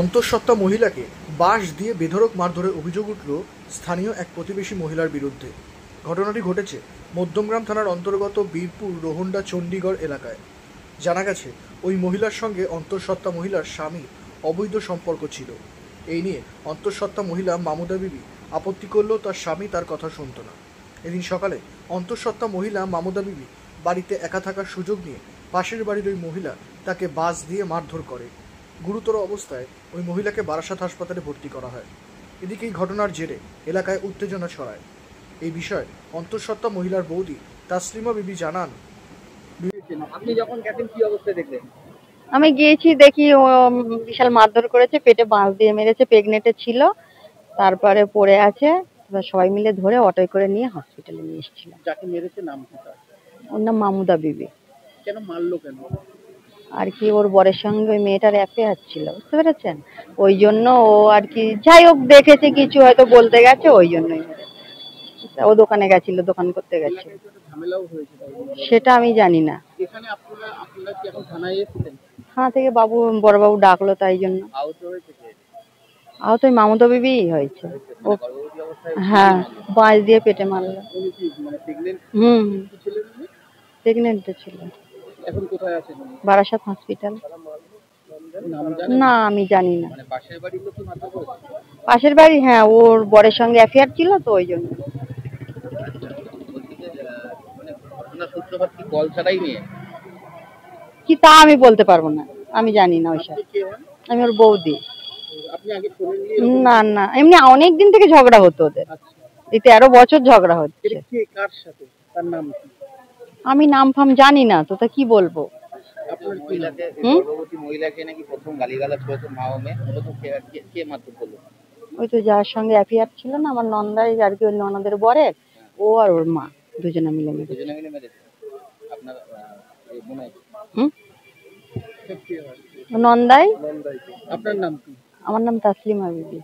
অন্তঃসত্ত্বা মহিলাকে বাঁশ দিয়ে বেধড়ক মারধরের অভিযোগ উঠল স্থানীয় এক প্রতিবেশী মহিলার বিরুদ্ধে। ঘটনাটি ঘটেছে মধ্যমগ্রাম থানার অন্তর্গত বীরপুর রোহন্ডা চণ্ডীগড় এলাকায়। জানা গেছে, ওই মহিলার সঙ্গে অন্তঃসত্ত্বা মহিলার স্বামী অবৈধ সম্পর্ক ছিল। এই নিয়ে অন্তঃসত্ত্বা মহিলা মামুদা বিবি আপত্তি করলেও তার স্বামী তার কথা শুনত না। এদিন সকালে অন্তঃসত্ত্বা মহিলা মামুদা বিবি বাড়িতে একা থাকার সুযোগ নিয়ে পাশের বাড়ির ওই মহিলা তাকে বাঁশ দিয়ে মারধর করে। গুরুতর অবস্থায় ওই মহিলাকে বারাসাত হাসপাতালে ভর্তি করা হয়। এদিকে এই ঘটনার জেরে এলাকায় উত্তেজনা ছড়ায়। এই বিষয়ে অন্তঃসত্ত্বা মহিলার বৌদি তাসলিমা বিবি জানান, আপনি যখন গেছেন কি অবস্থা দেখলেন? আমি গিয়েছি, দেখি ও বিশাল মারধর করেছে, পেটে বাঁশ দিয়ে মেরেছে, প্রেগনেন্টে ছিল, তারপরে পড়ে আছে। এবার সবাই মিলে ধরে অটোয় করে নিয়ে হসপিটালে নিয়ে এসেছিল। যাকে মেরেছে নাম কি তার? ওর নাম মামুদা বিবি। কেন মারলো কেন? আর কি, ওর বরের সঙ্গে ওই মেয়েটার অ্যাফেয়ার ছিল, বুঝতে পেরেছেন? ওই জন্য ও আর কি, যাই হোক, দেখেছে কিছু, হয়তো বলতে গেছে, ওই জন্যই ও দোকানে গেছিল, দোকান করতে গেছিল। ঝামেলাও হয়েছে সেটা আমি জানি না। এখানে আপনারা কি এখন থানায় এসেছেন? থানা থেকে বড়বাবু ডাকলো, তাই জন্য। আহত হয়েছে কে? আহত ওই মামুদা বিবি হয়েছে। ও হ্যাঁ, বাঁশ দিয়ে পেটে মারলো। উনি কি মানে প্রেগন্যান্ট? কি ছিলেন উনি? প্রেগনেন্ট ছিল। এখন কোথায় আছেন উনি? বারাসাত হসপিটাল। নাম জানেন? না, আমি জানি না। মানে পাশের বাড়ির লোকই মারধর করেছে? পাশের বাড়ি, হ্যাঁ, ওর বরের সঙ্গে অ্যাফেয়ার ছিল তো, ওই জন্য। বলছি যে মানে ঘটনার সূত্রপাত কি কল ছাড়াই নিয়ে? কি তা আমি বলতে পারবো না, আমি জানি না ওইসব। কে হন? আমি ওর বৌদি। আপনি আগে শোনেননি? না না, এমনি অনেক দিন থেকে ঝগড়া হতো ওদের। এই 13 বছর ঝগড়া হচ্ছে। এটা কে, কার সাথে? তার নাম কি? আমি নাম ফাম জানি না তো, তা কি বলবো। আপনার মহিলাকে, গর্ভবতী মহিলাকে নাকি প্রথম গালিগালাজ করেছে মা ও মেয়ে, ওটা তো কে মারধর করলো? ওই তো যার সঙ্গে অ্যাফেয়ার ছিল না, আমার নন্দাই আর কি, ওই ননদের বরের, ও আর ওর মা দুজনে মিলে মেরেছে। দুজনে মিলে মেরেছে? আপনার মনে হয় নন্দাই। আপনার নাম কি? আমার নাম তাসলিমা বিবি।